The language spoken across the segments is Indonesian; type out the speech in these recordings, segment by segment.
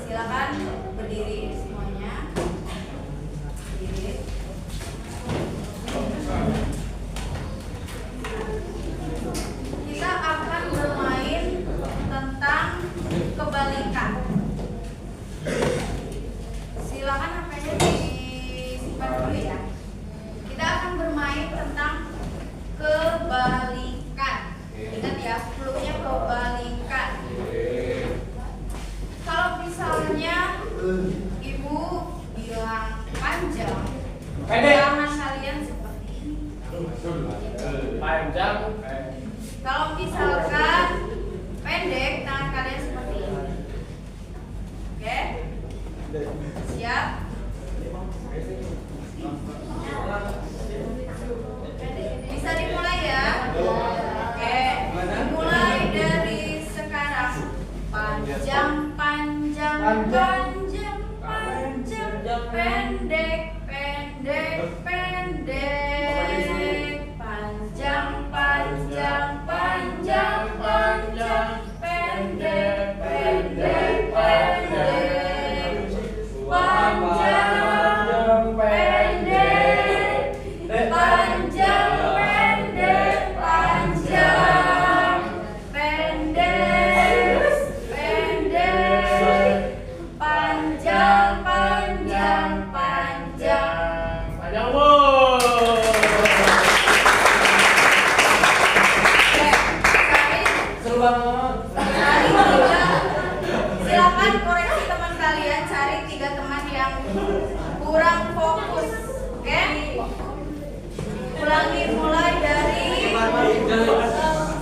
Silakan berdiri semuanya. Berdiri. Kita akan bermain tentang kebalikan. Silakan HP-nya disimpan dulu ya. Kita akan bermain tentang kebalikan. Ingat ya, clue-nya kebalikan. Kalau misalnya ibu bilang panjang, tangan kalian seperti ini. Panjang. Kalau misalkan pendek, tangan kalian seperti ini. Oke? Siap? Bisa dimulai ya? Oke. Dimulai dari sekarang. Panjang, panjang, panjang, panjang, pendek, pendek, pendek. Panjang, panjang, panjang, panjang, pendek, pendek, pendek. Panjang, pendek, panjang, pendek, panjang, pendek, pendek, panjang, panjang, panjang. Panjang bu. Seru banget. Silakan koreksi teman kalian, cari 3 teman yang kurang fokus. Oke? Ulangi mulai dari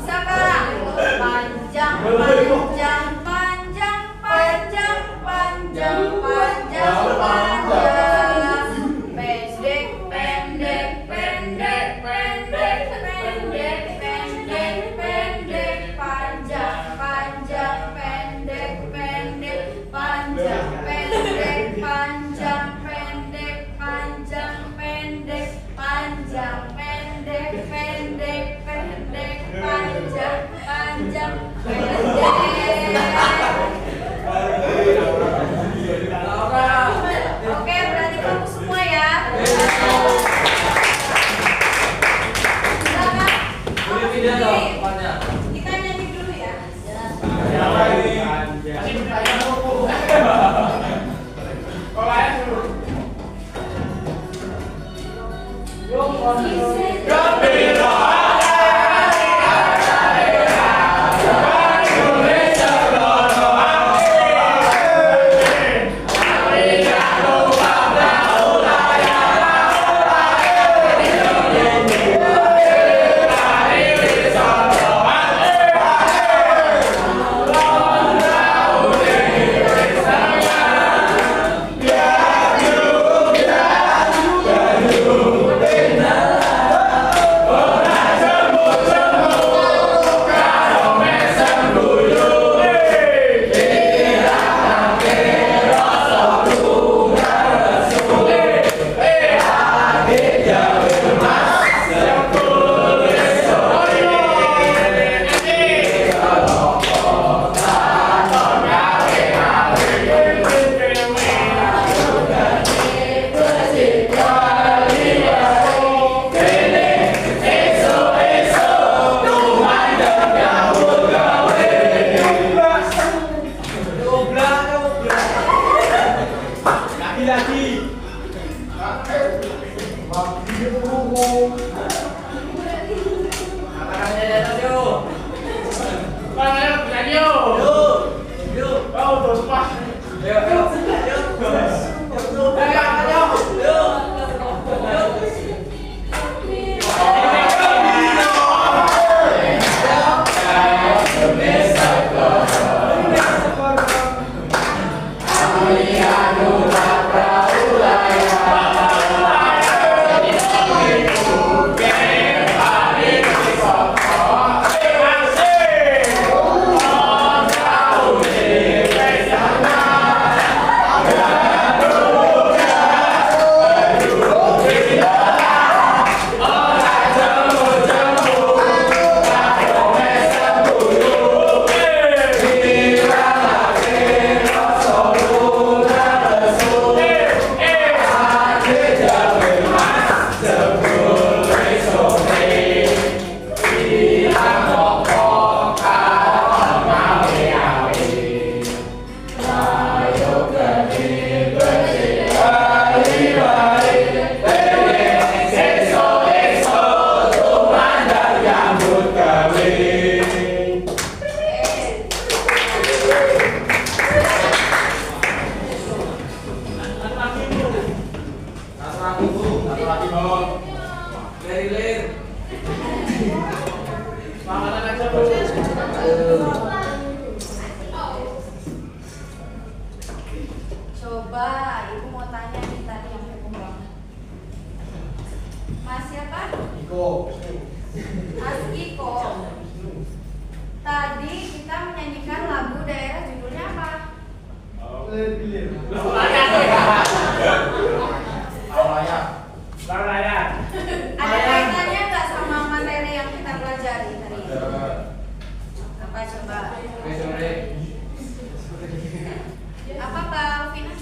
sekarang. Panjang, panjang, panjang, panjang, panjang, panjang, panjang. Pendek, pendek, pendek, pendek, pendek, pendek, pendek, panjang, panjang, pendek, pendek, panjang, pendek, panjang, pendek, panjang, pendek, panjang, pendek, pendek, pendek, panjang, panjang, pendek. Oke, berarti fokus semua ya. Silakan. Fokus sendiri. Kita nyanyi dulu ya. Gembira. Coba, ibu mau tanya nih tadi yang heboh banget. Mas siapa? Iko. Mas Iko. Tadi kita menyanyikan lagu daerah judulnya apa? Ada kaitannya nggak sama materi yang kita pelajari tadi? Apa coba? Apa Mbak Alvina?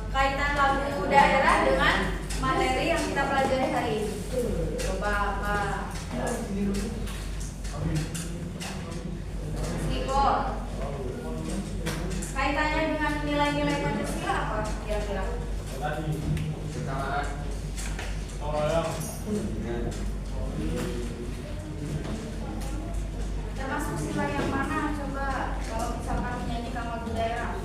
Kaitan lagu daerah dengan materi yang kita pelajari hari ini. Coba apa? Iko. Kaitannya dengan nilai-nilai Pancasila apa kira-kira? Termasuk sila yang mana coba kalau misalkan menyanyikan lagu daerah?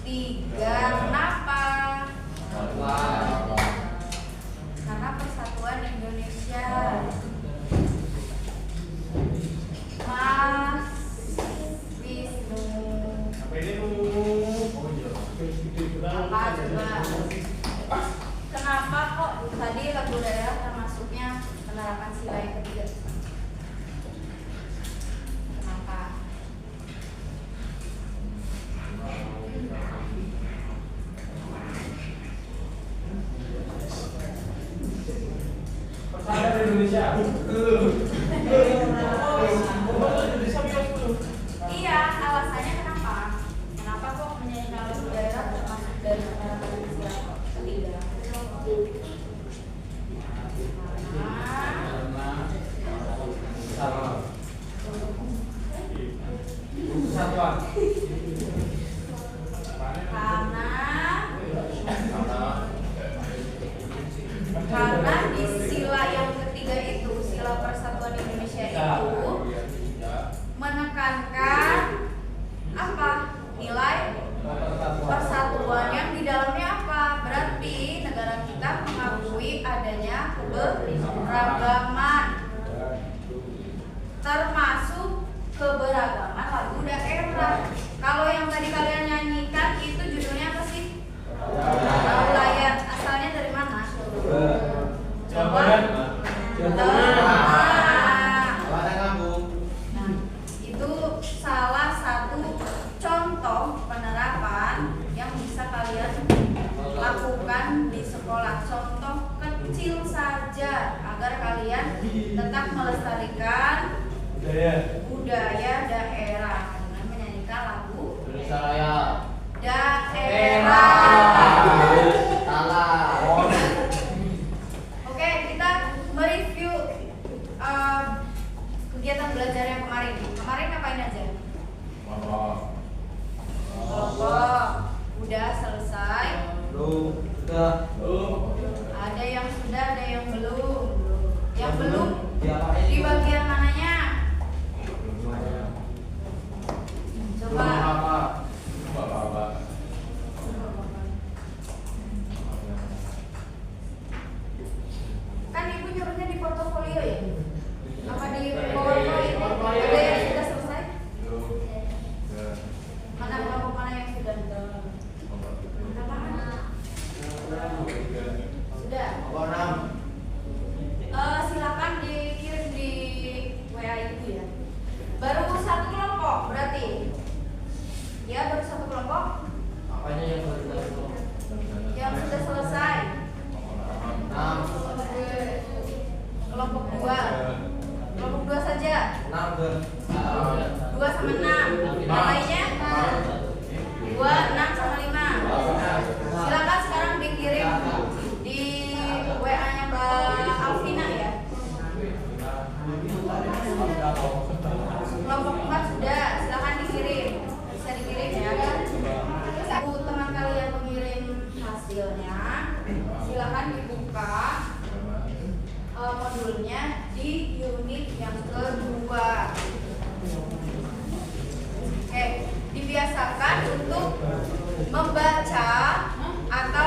Tiga. Kenapa? Karena Persatuan Indonesia. Mas Wisnu. Apa coba? Kenapa kok tadi lagu daerah termasuknya penerapan sila yang ketiga? Kenapa? Persatuan Indonesia. Iya, alasannya kenapa? Kenapa kok menyanyikan lagu daerah termasuk dari penerapan sila ketiga? Karena di sila yang ketiga itu, sila Persatuan Indonesia itu menekankan apa? Nilai persatuan yang di dalamnya apa? Berarti negara kita mengakui adanya keberagaman, termasuk keberagaman lagu daerah. Kalau yang tadi kalian nyanyikan itu judulnya apa sih? Layar. Asalnya dari mana? Coba. Nah, itu salah satu contoh penerapan yang bisa kalian lakukan di sekolah. Contoh kecil saja agar kalian tetap melestarikan budaya daerah dengan menyanyikan lagu daerah. Oke, kita mereview kegiatan belajar yang kemarin. Kemarin ngapain aja? Kelompok. Udah selesai? Ada yang sudah, ada yang belum. Yang belum di bagian mananya? Coba. Kan ibu nyuruhnya di portofolio ya? Apa di PowerPoint? Ada yang sudah selesai? Mana kelompok mana yang sudah? Sudah. Silakan dikirim di WA ibu ya. Baru satu kelompok berarti? Ya, baru satu kelompok. Yang sudah selesai. Kelompok 2. Kelompok 2 saja. 2 sama 6. Yang lainnya? 2, 6 sama 5. Silakan sekarang dikirim di WA-nya Mbak Alvina ya. Kelompok 4 sudah, silakan dikirim. Bisa dikirim ya. Teman kalian mengirim hasilnya, silakan dibuka modulnya di unit yang kedua. Oke, dibiasakan untuk membaca atau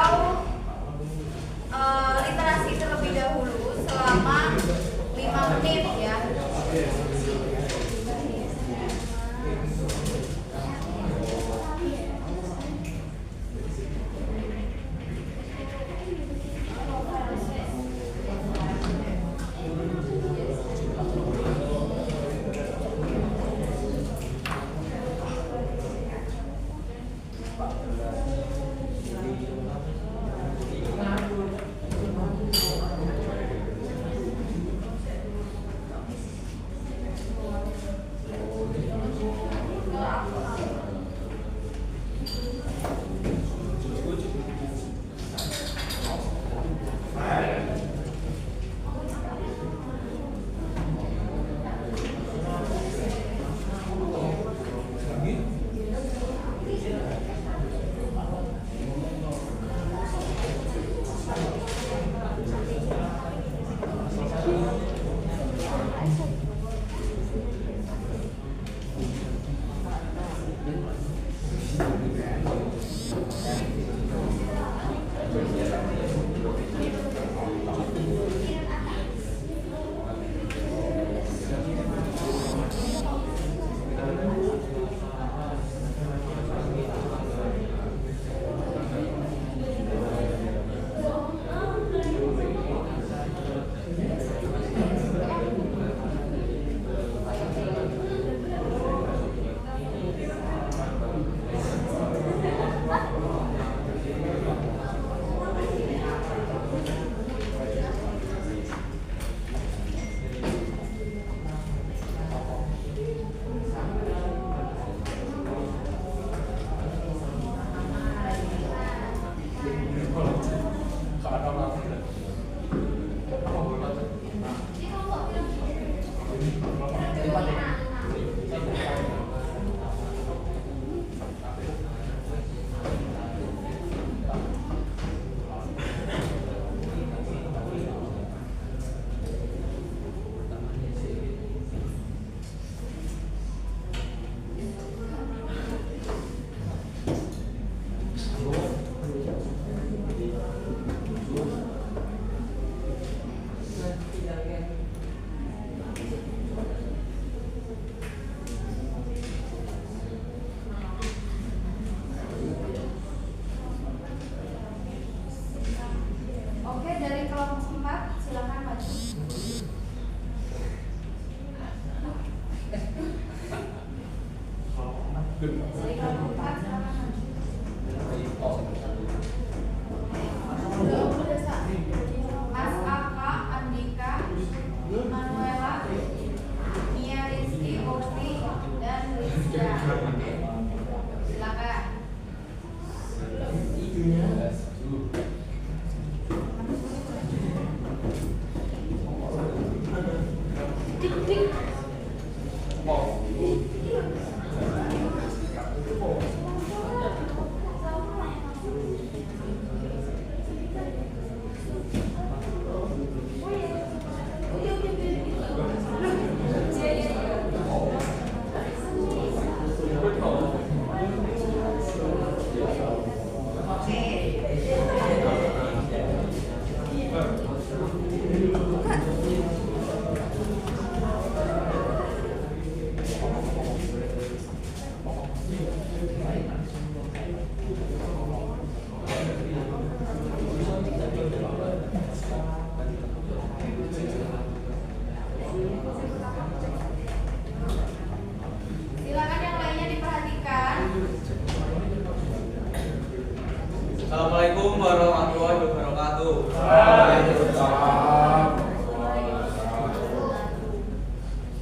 warahmatullahi wabarakatuh. Waalaikumsalam.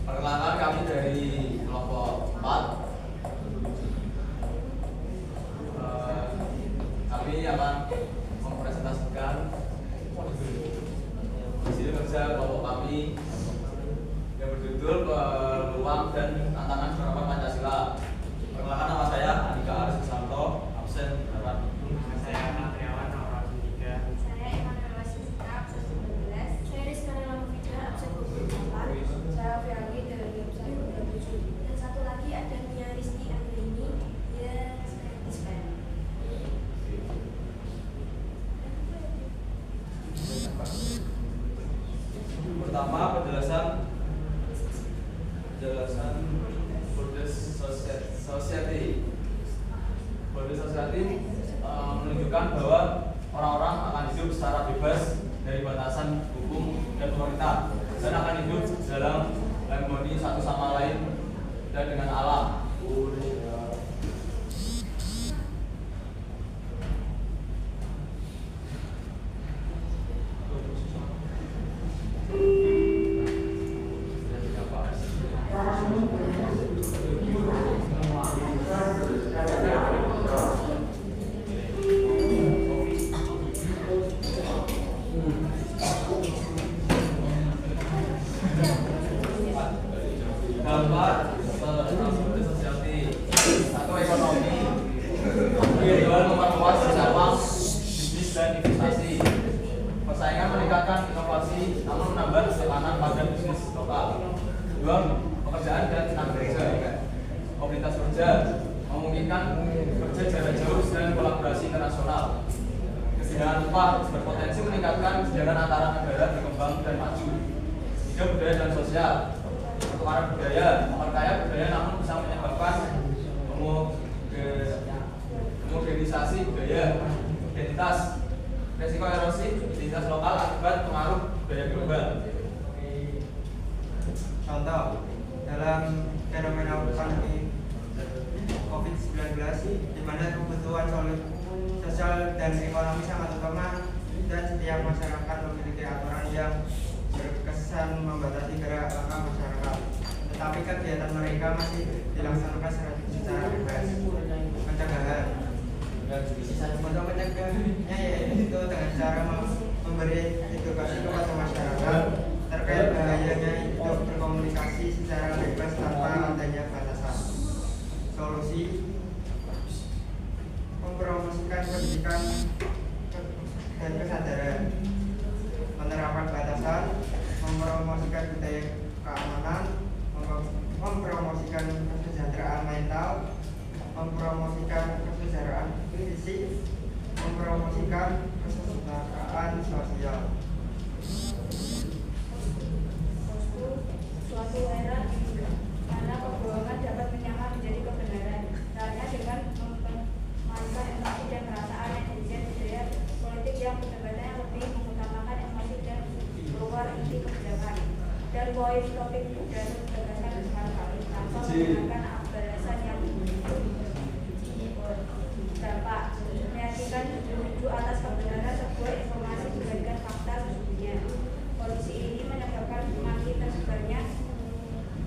Perkenalkan kami dari kelompok 4. Kami akan mempresentasikan hasil kerja kelompok kami yang berjudul Peluang dan Tantangan Penerapan Pancasila. Perkenalkan, nama saya Andika Aris Susanto, absen berapa? Saya Patriawan nomor 3. Saya Emanuel Wasista, absen 19. Saya Rizka Lamafida, absen 28. Saya Fiali dari absen 27. Dan satu lagi ada Mia Rizky Anggreni, dia dispen. Pertama, penjelasan Borders Society. Borders Society menunjukkan bahwa orang-orang akan hidup secara bebas dari batasan hukum dan pemerintah dan akan hidup dalam harmoni satu sama lain dan dengan alam. Dampak Borders Society. Satu, ekonomi. Kedua, memperluas cabang bisnis dan investasi. Persaingan meningkatkan inovasi namun menambah tekanan pada bisnis lokal. Dua, pekerjaan dan tenaga kerja. Mobilitas kerja memungkinkan kerja jarak jauh dan kolaborasi internasional. Kesenjangan upah berpotensi meningkatkan kesenjangan antara negara berkembang dan maju. Tiga, budaya dan sosial. Pertukaran budaya memperkaya budaya namun bisa menyebabkan homogenisasi budaya. Identitas, resiko erosi identitas lokal akibat pengaruh budaya global. Contoh, dalam fenomena pandemi COVID-19 di mana kebutuhan sosial dan ekonomi sangat utama dan setiap masyarakat memiliki aturan yang berkesan membatasi gerak langkah masyarakat, tetapi kegiatan mereka masih dilaksanakan secara bebas. Pencegahan untuk mencegahnya yaitu dengan cara memberi edukasi kepada masyarakat terkait bahayanya hidup berkomunikasi secara bebas tanpa adanya batasan. Solusi: mempromosikan pendidikan dan kesadaran, penerapan batasan, mempromosikan budaya keamanan, mempromosikan kesejahteraan mental, mempromosikan kesejahteraan fisik, mempromosikan kesejahteraan sosial. Suatu era karena kebohongan dapat menyamar menjadi kebenaran. Caranya dengan memainkan empati dan perasaan netizen, budaya politik yang perdebatannya lebih mengutamakan emosi dan keluar inti kebijakan. Dan poin topik dan gagasan berkali-kali tanpa menggunakan balasan yang dampak meyakinkan tujuh atas kebenaran sebuah informasi dibandingkan fakta sesungguhnya. Kondisi ini menyebabkan semakin tersebarnya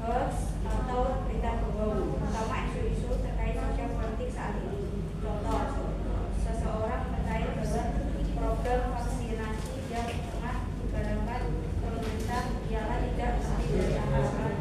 hoax atau berita bohong, terutama isu-isu terkait sosial politik saat ini. Contoh, seseorang percaya bahwa program vaksinasi yang tengah digalakkan pemerintah ialah tidak seperti dari akal-akalan.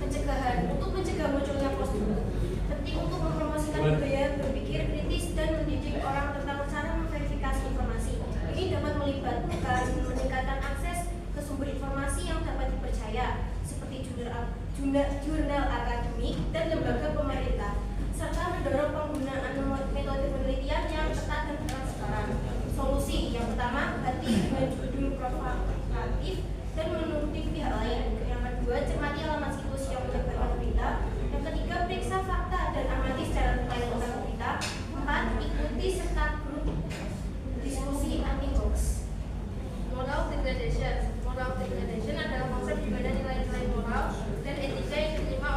Pencegahan untuk mencegah munculnya postur penting untuk mempromosikan budaya berpikir kritis dan mendidik orang tentang cara memverifikasi informasi. Ini dapat melibatkan meningkatkan akses ke sumber informasi yang dapat dipercaya seperti jurnal akademik dan lembaga pemerintah, serta mendorong penggunaan metode penelitian yang ketat dan transparan. Solusi yang pertama, ganti dengan judul provokatif dan menuruti pihak lain. Yang kedua, cermati alamat situs yang menyebarkan berita. Yang ketiga, periksa fakta dan amati secara detail tentang berita. 4. Ikuti serta grup diskusi anti hoax. Moral degradation adalah konsep di mana nilai-nilai moral dan etika yang diterima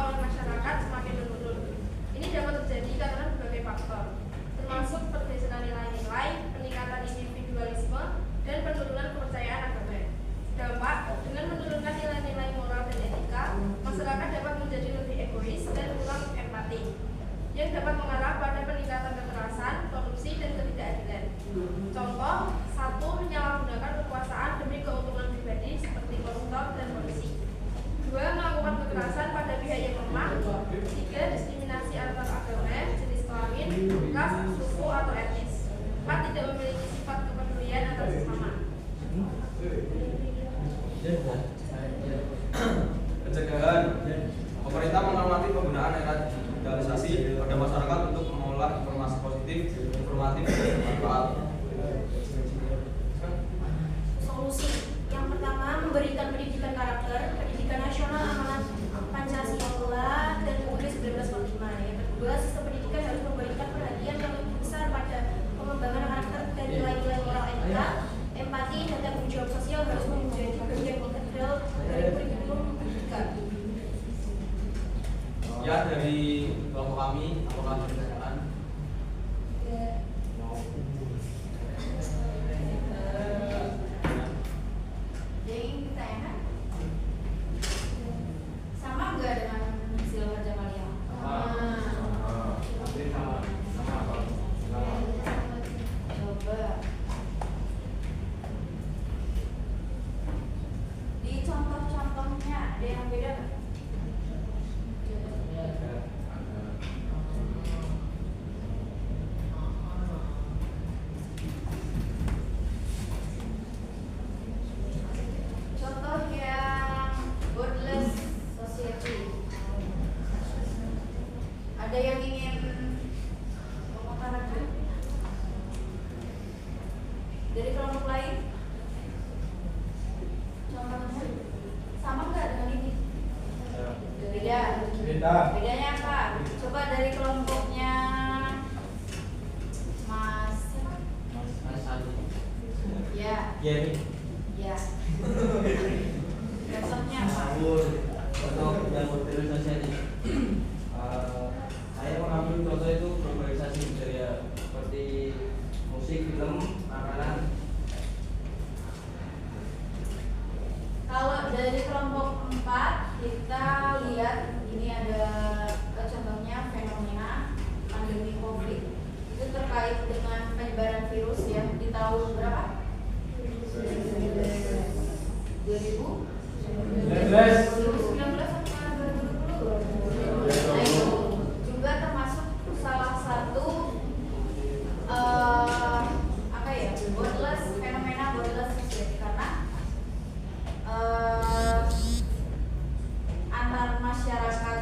kita, empati dan tanggung jawab sosial harus menjadi bagian integral dari kurikulum pendidikan. Ya, dari kelompok kami, apakah ada pertanyaan? Jadi ditanyakan sama enggak dengan hasil kerja kalian? Coba di contoh-contohnya ada yang beda nggak? Contoh yang borderless society. Ada yang ingin mengutarakan dari kelompok lain? Contohnya sama nggak dengan ini? Beda. Bedanya apa? Coba dari kelompoknya Mas. Ya. Ya. Contohnya apa? Untuk yang modernisasi ini, saya mengambil contoh itu globalisasi budaya seperti musik, film, makanan. Kalau dari kelompok 4 kita lihat ini ada contohnya fenomena pandemi COVID itu terkait dengan penyebaran virus ya di tahun berapa? 2019 atau 2020? Nah itu juga termasuk salah satu apa ya fenomena borderless society karena antar masyarakat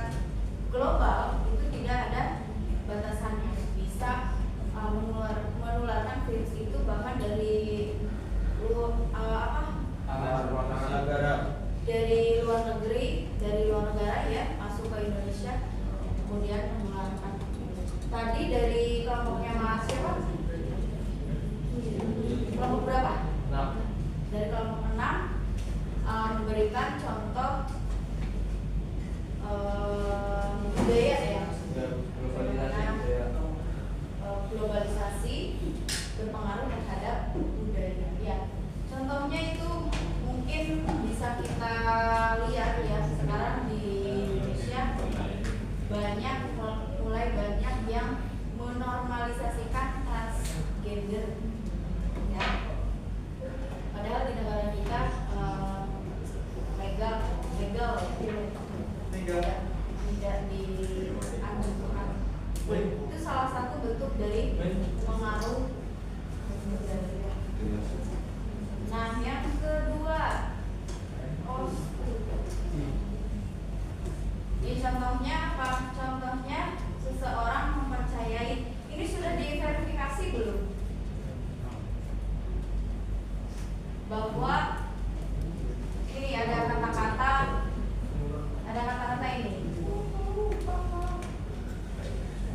global itu tidak ada batasannya, bisa menularkan virus itu bahkan dari dari luar negara ya masuk ke Indonesia kemudian menularkan. Tadi dari kelompoknya Mas siapa? Kelompok berapa? 6. Dari kelompok 6 memberikan contoh budaya ya. Globalisasi berpengaruh terhadap budaya. Ya, contohnya itu mungkin bisa kita lihat ya sekarang di Indonesia mulai banyak yang menormalisasikan transgender. Ya, padahal di negara kita legal ya, tidak dianjurkan. Itu salah satu bentuk dari pengaruh budaya. Nah, yang kedua, ini contohnya apa? Contohnya seseorang mempercayai. Ini sudah diverifikasi belum? Bahwa ini ada kata-kata ini.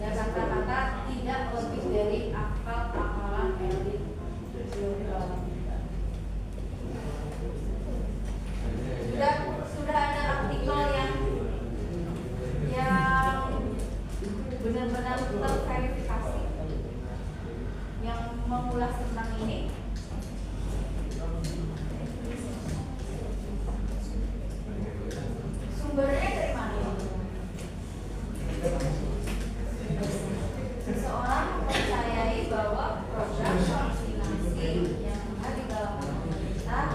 Ada kata-kata tidak lebih dari akal-akalan elit global. Sudah ada artikel yang benar-benar terverifikasi yang mengulas tentang ini. Sumbernya dari mana? Seseorang mempercayai bahwa program vaksinasi yang ada di dalam pemerintah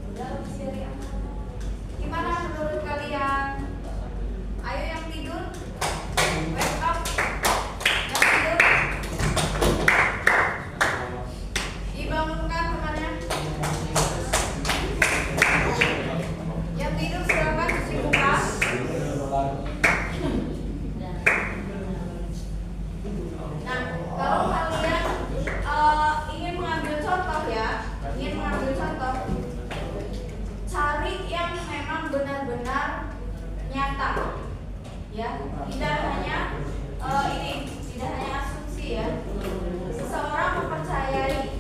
sudah lebih dari akal. Gimana menurut kalian? Ayo yang tidur, wake up. Yang tidur, dibangunkan temannya. Yang tidur silakan cuci muka. Nah, kalau kalian ingin mengambil contoh cari yang memang benar-benar nyata, ya, tidak hanya tidak hanya asumsi ya. Seseorang mempercayai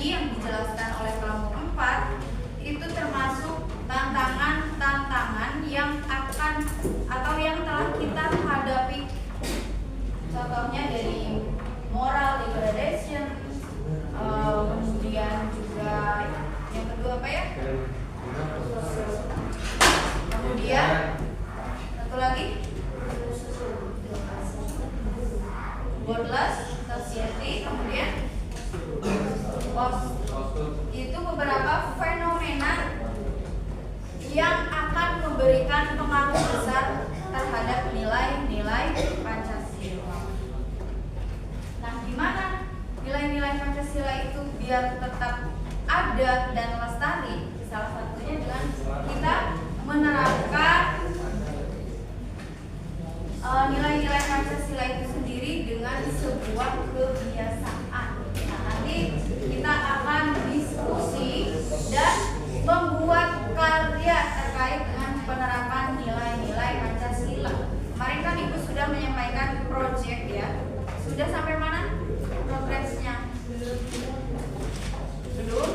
tadi yang dijelaskan oleh kelompok 4 itu termasuk tantangan-tantangan yang akan atau yang telah kita hadapi. Contohnya dari moral degradation, kemudian juga yang kedua apa ya? Kemudian satu lagi godless society, kemudian itu beberapa fenomena yang akan memberikan pengaruh besar terhadap nilai-nilai Pancasila. Nah, gimana nilai-nilai Pancasila itu biar tetap ada dan lestari? Salah satunya dengan kita menerapkan nilai-nilai Pancasila itu sendiri dengan sebuah kebiasaan. Nah, nanti kita akan diskusi dan membuat karya terkait dengan penerapan nilai-nilai Pancasila. Kemarin kan Ibu sudah menyampaikan proyek ya. Sudah sampai mana progresnya? Belum?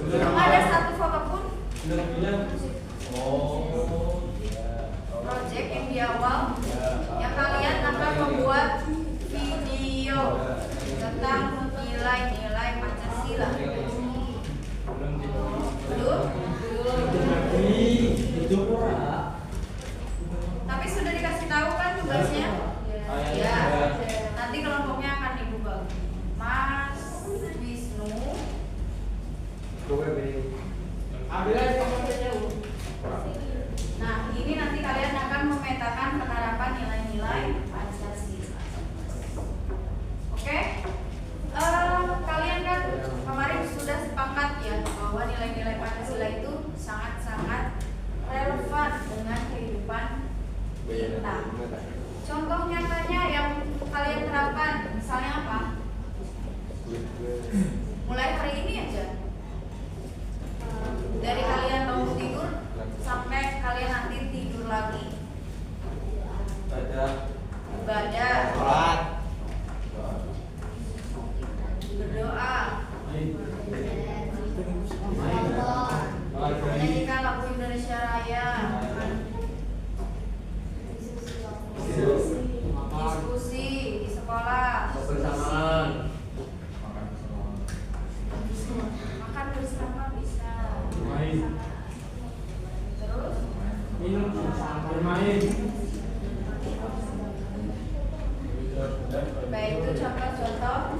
Belum ada satu foto pun. Project yang di awal yang kalian akan membuat video tentang nilai-nilai Pancasila. Belum? Tapi sudah dikasih tahu kan tugasnya? Ya. Nanti kelompoknya akan Ibu bagi. Mas Wisnu. Nah, ini nanti kalian akan memetakan penerapan nilai-nilai Pancasila. Oke? Kalian kan kemarin sudah sepakat ya bahwa nilai-nilai Pancasila itu sangat-sangat relevan dengan kehidupan kita. Contoh nyatanya yang kalian terapkan, misalnya apa? Mulai hari ini aja. Dari kalian bangun tidur sampai kalian nanti tidur lagi. Ibadah, berdoa, menyanyikan lagu Indonesia Raya, diskusi di sekolah, makan bersama bisa, terus bermain. baik itu contoh-contoh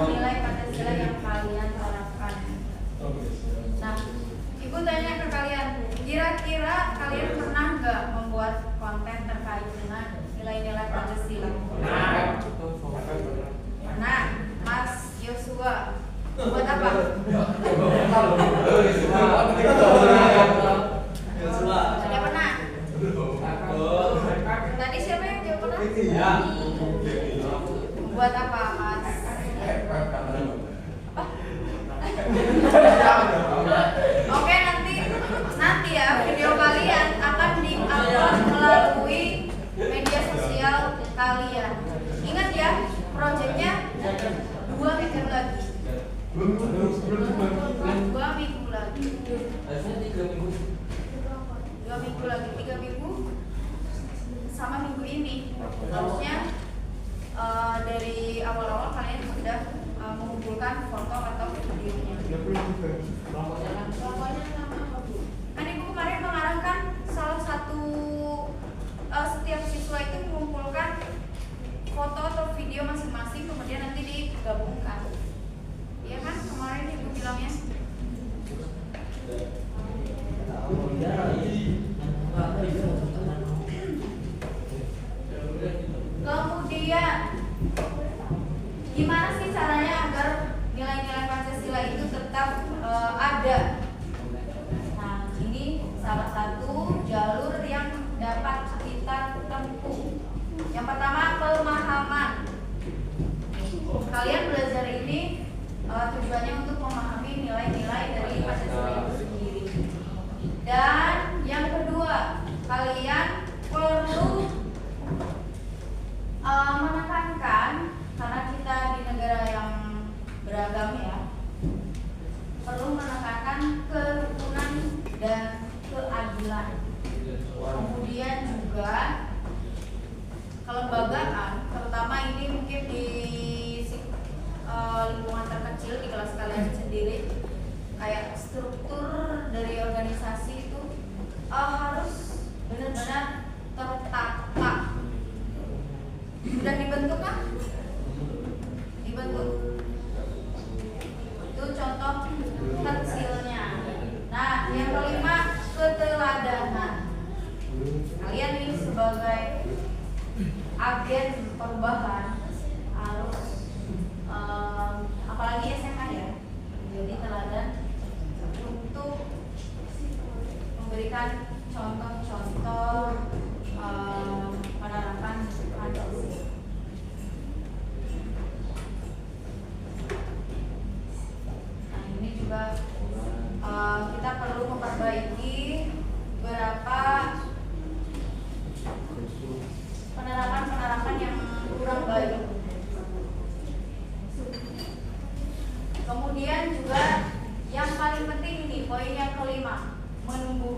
nilai Pancasila yang kalian terapkan. Nah, Ibu tanya ke kalian, kira-kira kalian pernah nggak membuat konten terkait dengan nilai-nilai Pancasila? Nah, Mas Yosua, buat apa? Ada pernah? Tadi siapa yang jawab pernah? Buat apa, Mas? Oke, nanti ya video kalian akan di-upload melalui media sosial kalian. Ingat ya, proyeknya 2 minggu lagi. 2 minggu lagi. Harusnya 3 minggu. 2 minggu lagi, 3 minggu sama minggu ini. Harusnya dari awal-awal kalian sudah mengumpulkan foto atau videonya. Kelompoknya sama. Kan Ibu kemarin mengarahkan salah satu setiap siswa itu mengumpulkan foto atau video masing-masing, kemudian nanti digabungkan. Iya kan kemarin Ibu bilangnya? Kemudian gimana sih caranya agar nilai-nilai Pancasila itu tetap ada? Nah, ini salah satu jalur yang dapat kita tempuh. Yang pertama, pemahaman. Kalian belajar ini tujuannya untuk memahami nilai-nilai dari Pancasila itu sendiri. Dan yang kedua, kalian perlu menekankan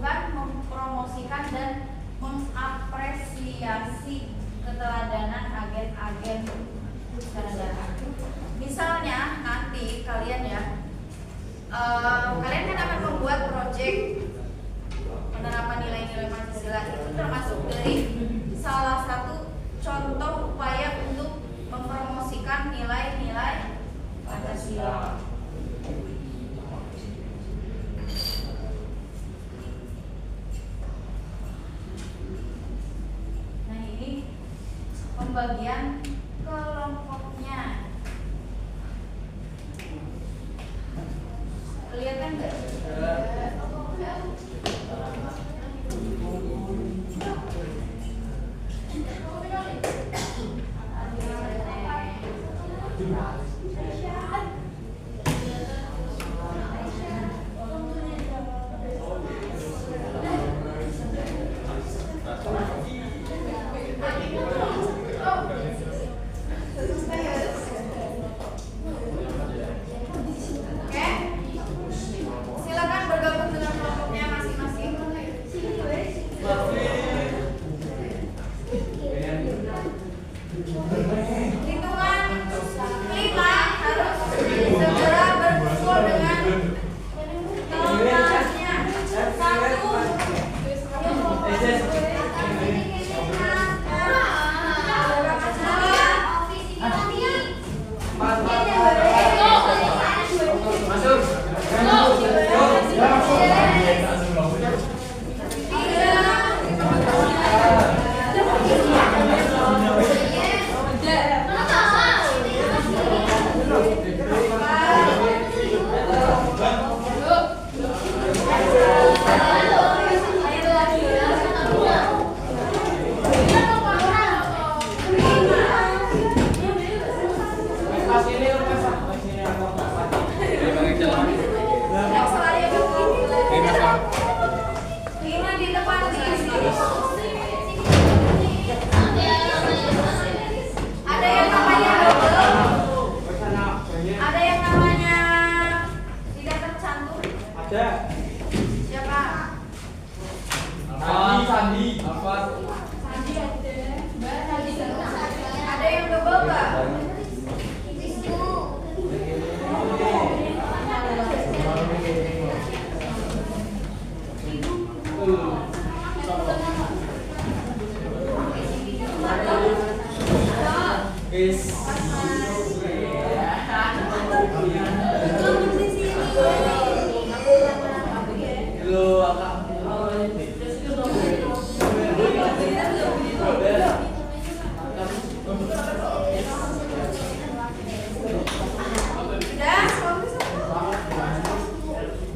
melakukan, mempromosikan dan mengapresiasi keteladanan agen-agen usaha. Misalnya nanti kalian ya, kalian kan akan membuat proyek penerapan nilai-nilai Pancasila. Itu termasuk dari salah satu contoh upaya untuk mempromosikan nilai-nilai Pancasila. Nah, ini pembagian kelompoknya. Kelihatan nggak? Silakan bergabung dengan kelompoknya masing-masing. Hitungan 5 harus segera berkumpul dengan kelompoknya. 5 di depan sini. Ada yang namanya double. Ada yang namanya tidak tercantum. Ada. Siapa? Sandi. Apa? Ada yang double nggak?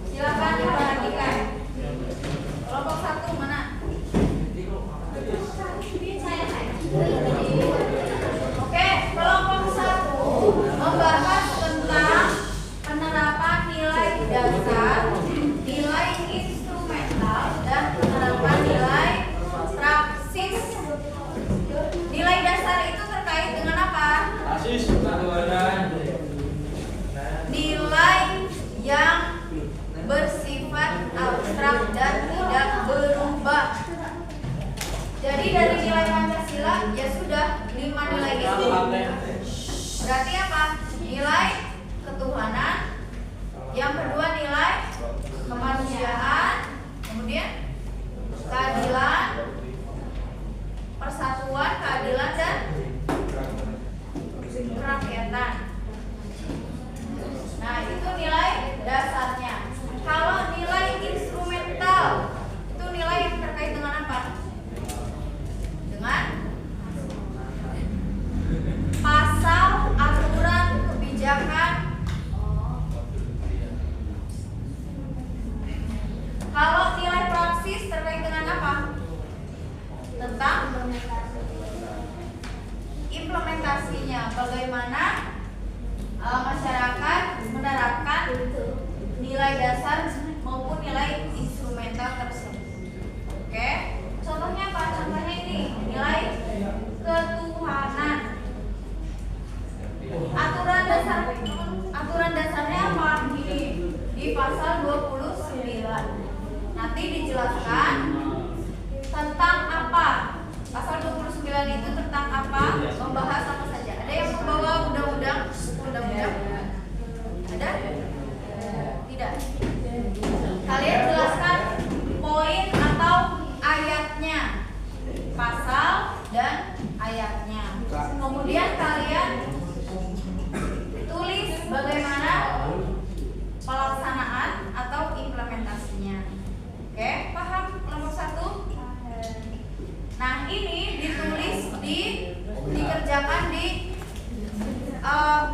Silakan diperhatikan. Kelompok 1 mana? Oke, kelompok 1 membahas tentang penerapan nilai dasar, nilai instrumental, dan penerapan nilai praksis. Nilai dasar itu terkait dengan apa? Nilai yang bersifat abstrak dan tidak berubah. Jadi dari nilai Pancasila ya sudah 5 nilai itu. Berarti apa? Nilai ketuhanan, yang kedua nilai kemanusiaan, kemudian keadilan, persatuan, keadilan, dan kerakyatan. Nah, itu nilai dasarnya. Kalau nilai instrumental, itu nilai yang terkait dengan apa? Dengan pasal, aturan, kebijakan. Kalau nilai praksis terkait dengan apa? Tentang implementasinya, bagaimana masyarakat menerapkan nilai dasar maupun nilai instrumental tersebut. Oke, contohnya apa? Contohnya ini nilai ketuhanan. Aturan dasarnya apa? Ini di pasal 29. Nanti dijelaskan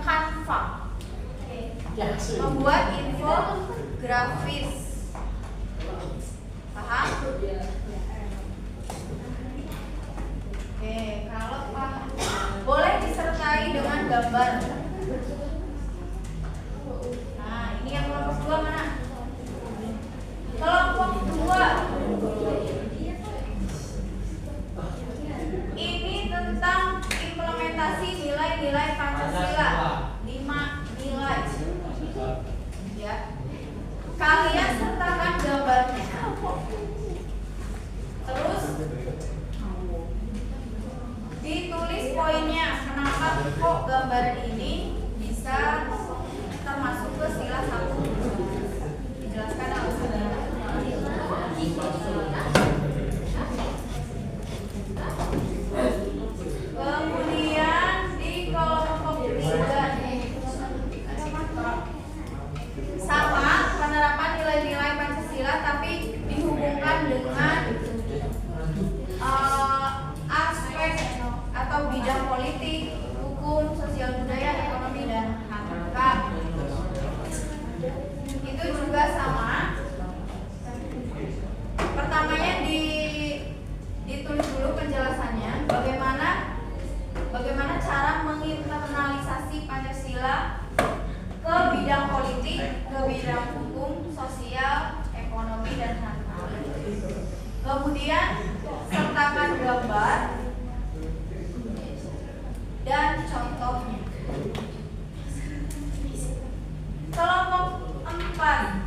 Canva. Membuat infografis. Paham? Oke, kalau paham boleh disertai dengan gambar. Nah, ini yang kelompok 2 mana? Kelompok 2 ini tentang implementasi nilai-nilai Pancasila. 5 nilai. Ya. Kalian sertakan gambarnya. Terus ditulis poinnya. Kenapa kok gambar ini bisa termasuk ke sila 1? Dijelaskan alasannya. Kemudian di kelompok 3 sama penerapan nilai-nilai Pancasila tapi dihubungkan dengan aspek atau bidang politik, hukum, sosial budaya, ekonomi, dan HAM. Itu juga sama. Pertamanya ditulis dulu penjelasannya bagaimana cara menginternalisasi Pancasila ke bidang politik, ke bidang hukum, sosial, ekonomi, dan HAM. Kemudian sertakan gambar dan contohnya. Kelompok 4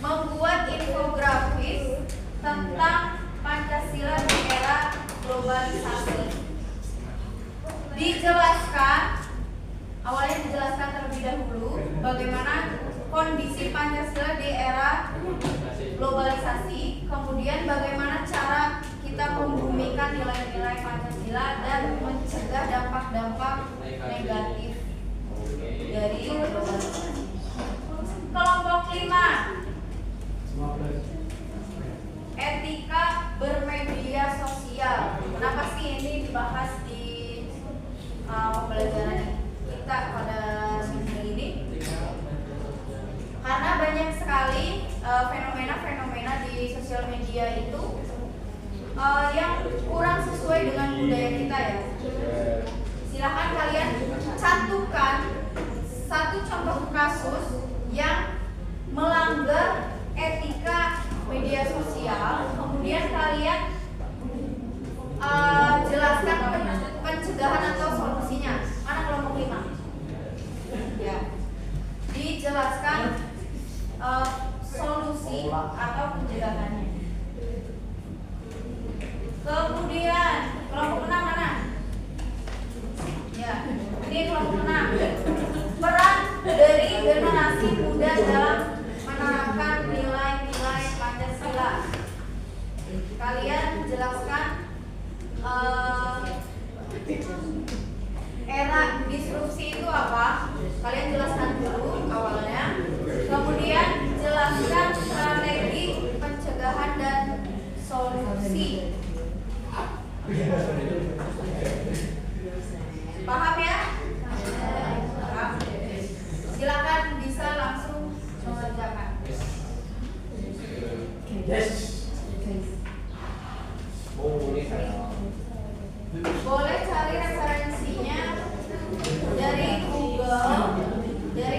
membuat infografis tentang Pancasila di era globalisasi. Awalnya dijelaskan terlebih dahulu bagaimana kondisi Pancasila di era globalisasi, kemudian bagaimana cara kita membumikan nilai-nilai Pancasila dan mencegah dampak-dampak negatif dari globalisasi. Kelompok 5 etika bermedia sosial. Kenapa sih ini dibahas di pembelajaran kita pada semester ini? Karena banyak sekali fenomena-fenomena di sosial media itu yang kurang sesuai dengan budaya kita ya. Silahkan kalian cantumkan satu contoh kasus yang melanggar etika media sosial, kemudian kalian jelaskan pencegahan atau solusinya. Mana kelompok 5? Ya, dijelaskan solusi atau pencegahannya. Kemudian kelompok 6 mana? Ya, ini kelompok 6. Peran dari generasi muda dalam menerapkan nilai-nilai Pancasila. Kalian jelaskan era disrupsi itu apa? Kalian jelaskan dulu awalnya. Kemudian jelaskan strategi pencegahan dan solusi. Paham ya? Paham. Silakan bisa langsung mengerjakan. Boleh cari referensinya dari Google, dari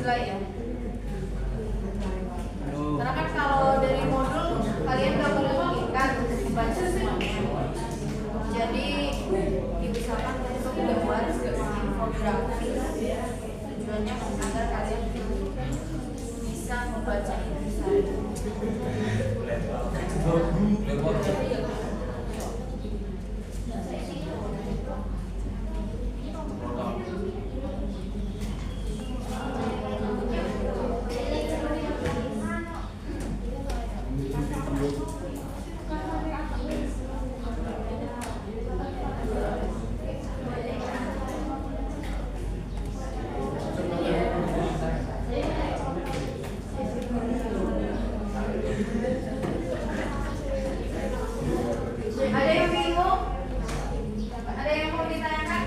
nilai ya. Karena kan kalau dari modul kalian nggak perlu mengingat membaca semuanya. Jadi diusahakan untuk membuat infografis. Tujuannya agar kalian bisa membaca intisari. Ada yang bingung? Ada yang mau ditanyakan?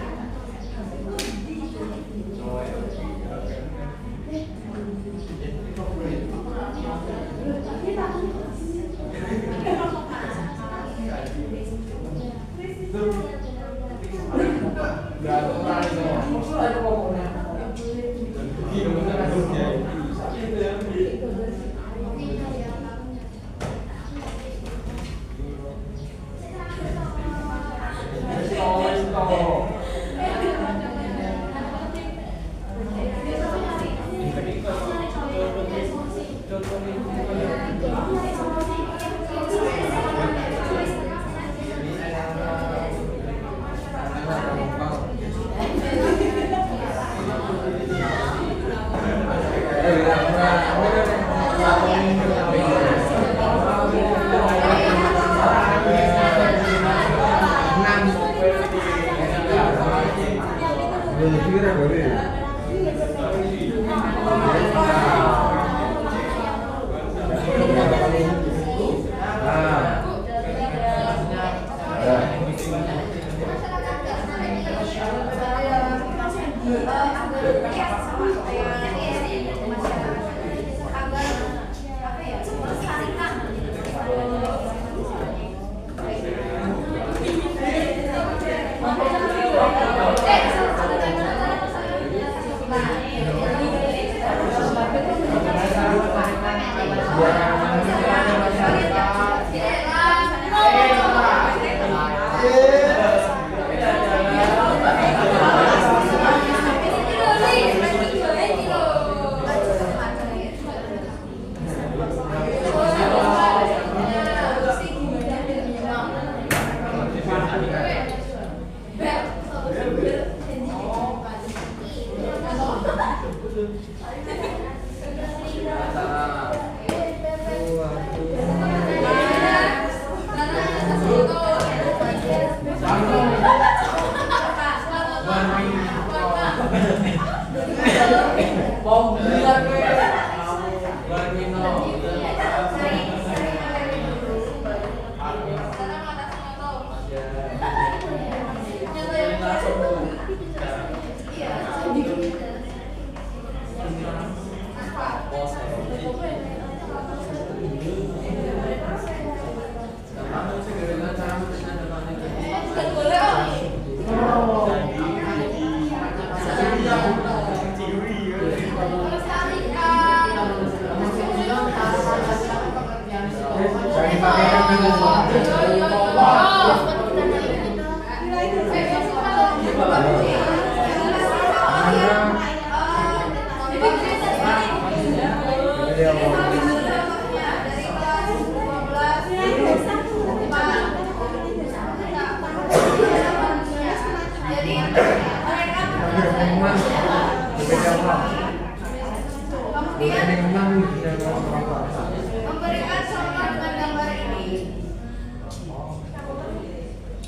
Memberikan contoh dengan gambar ini.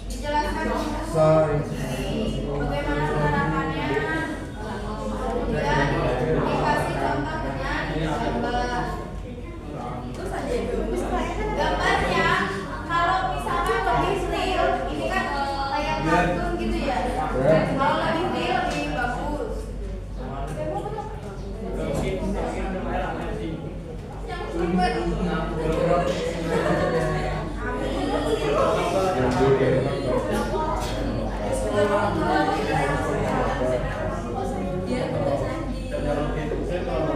Dijelaskan bagaimana penerapannya. Kemudian dikasih contoh dengan gambar. Gambarnya kalau misalkan lebih real, ini kan kayak kartun gitu ya. Kalau lebih real lebih bagus. Dan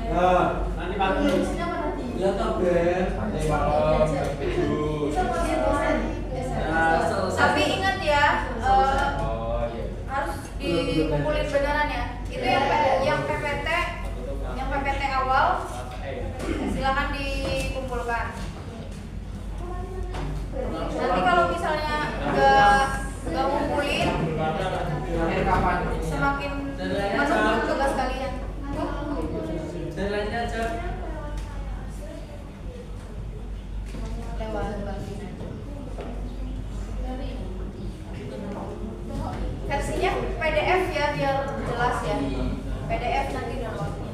Nanti pagi. Ya toh Ben. Nanti malam jam 7. Tapi ingat ya, Oh iya. harus dikumpulin beneran ya. Itu yang PPT awal silakan dikumpulkan. Nanti kalau misalnya nggak ngumpulin, semakin menumpuk tugas kalian. Deadline-nya aja. Lewat versinya PDF ya, biar jelas ya. PDF nanti downloadnya.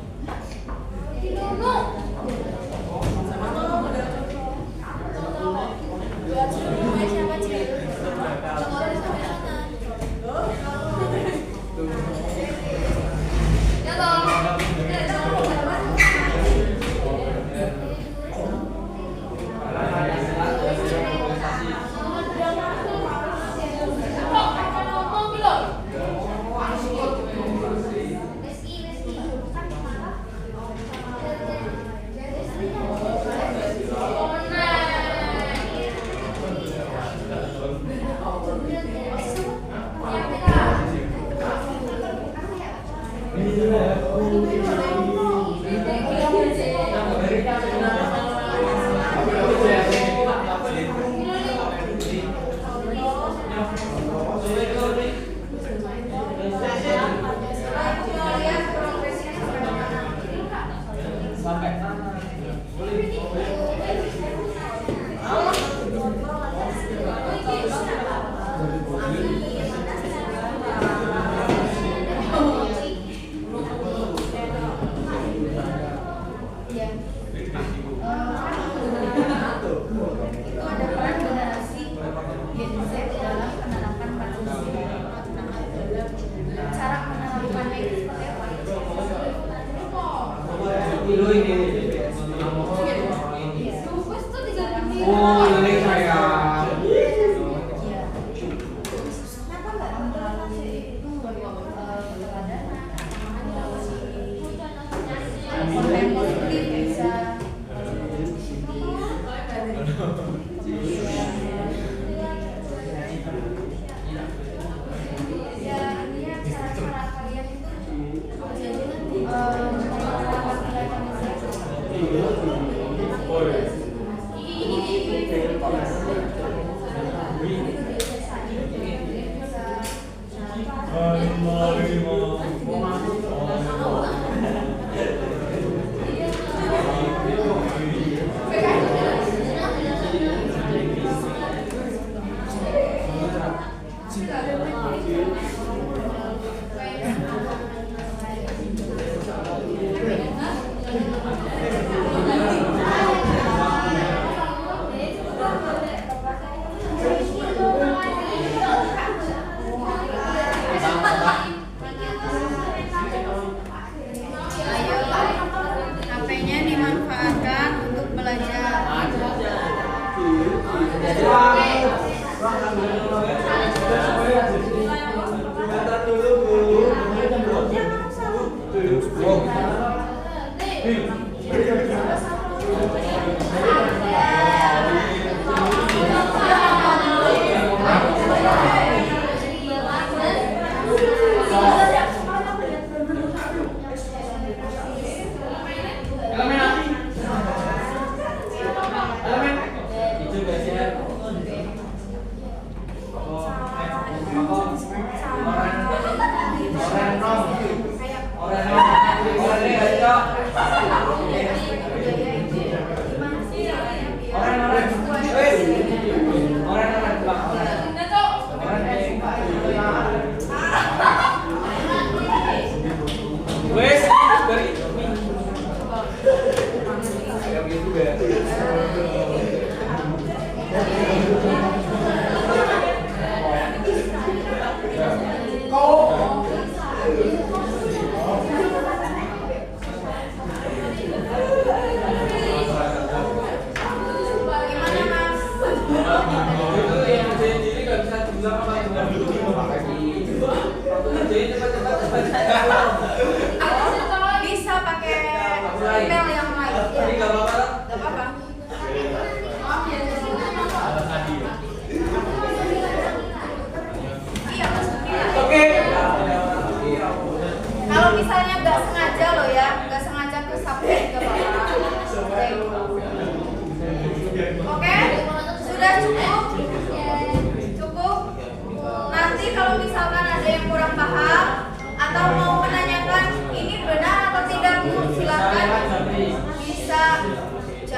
HP-nya dimanfaatkan untuk belajar.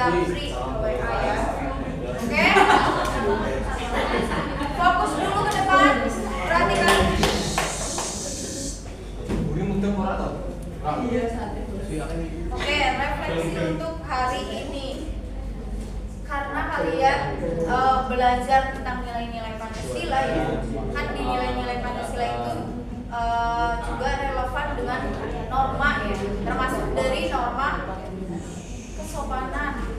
Japri WA ya. Oke? Fokus dulu ke depan. Perhatikan. Oke, refleksi untuk hari ini. Karena kalian belajar tentang nilai-nilai Pancasila ya. Kan di nilai-nilai Pancasila itu juga relevan dengan norma ya. Termasuk dari norma kesopanan.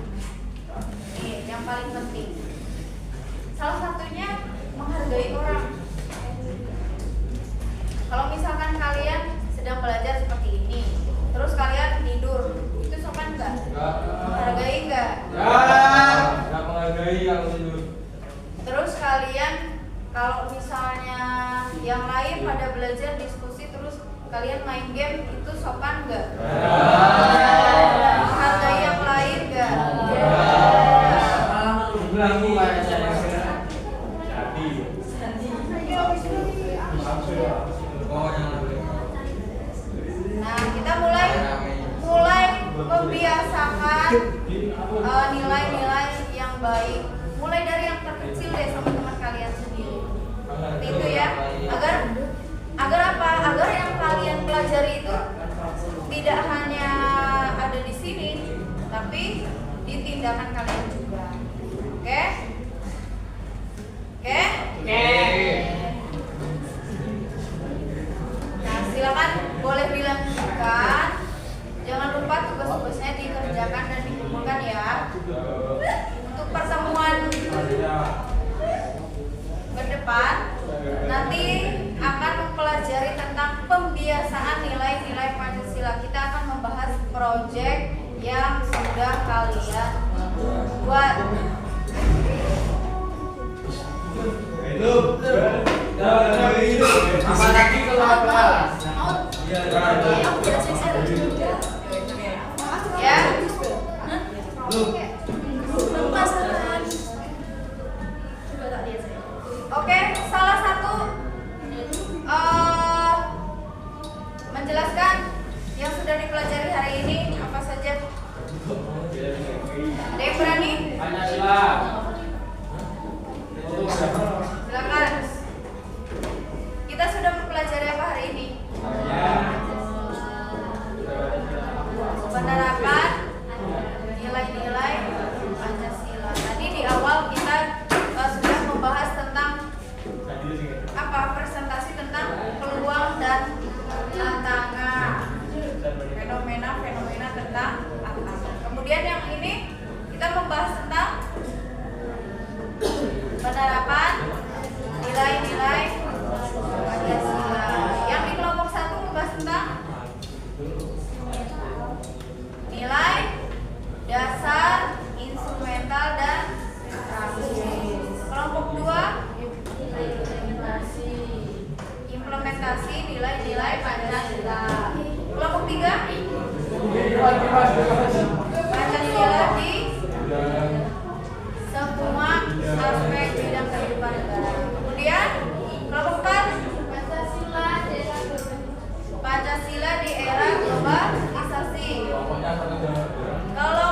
Nih, yang paling penting. Salah satunya menghargai orang. Kalau misalkan kalian sedang belajar seperti ini, terus kalian tidur, itu sopan nggak? Menghargai nggak? Nggak menghargai yang tidur. Terus kalian kalau misalnya yang lain pada belajar diskusi terus kalian main game, itu sopan nggak? Menghargai yang lain nggak? Nah, kita mulai membiasakan nilai-nilai yang baik. Mulai dari yang terkecil deh sama teman kalian sendiri. Seperti itu ya. Agar apa? Agar yang kalian pelajari itu tidak hanya ada di sini, tapi di tindakan kalian juga. Oke? Oke? Nah, silakan boleh dilanjutkan. Jangan lupa tugas-tugasnya dikerjakan dan dikumpulkan ya. Untuk pertemuan ke depan nanti akan mempelajari tentang pembiasaan nilai-nilai Pancasila. Kita akan membahas proyek yang sudah kalian buat. Apa lagi kalau Ya. Oke, salah satu menjelaskan yang sudah dipelajari hari ini apa saja? Ada yang berani? Pancasila. Silakan. Kita sudah mempelajari apa hari ini? Penerapan nilai-nilai Pancasila. Tadi di awal kita sudah membahas tentang apa? Presentasi tentang peluang dan tantangan. Fenomena tentang tantangan. Kemudian yang ini kita membahas tentang penerapan nilai-nilai Pancasila. Yang di kelompok 1 membahas tentang nilai dasar, instrumental dan praktis. Kelompok 2 implementasi nilai-nilai Pancasila. Kelompok 3 Pancasila di semua aspek bidang kehidupan negara. Kemudian kelompok 4 Pancasila di era globalisasi. Kalau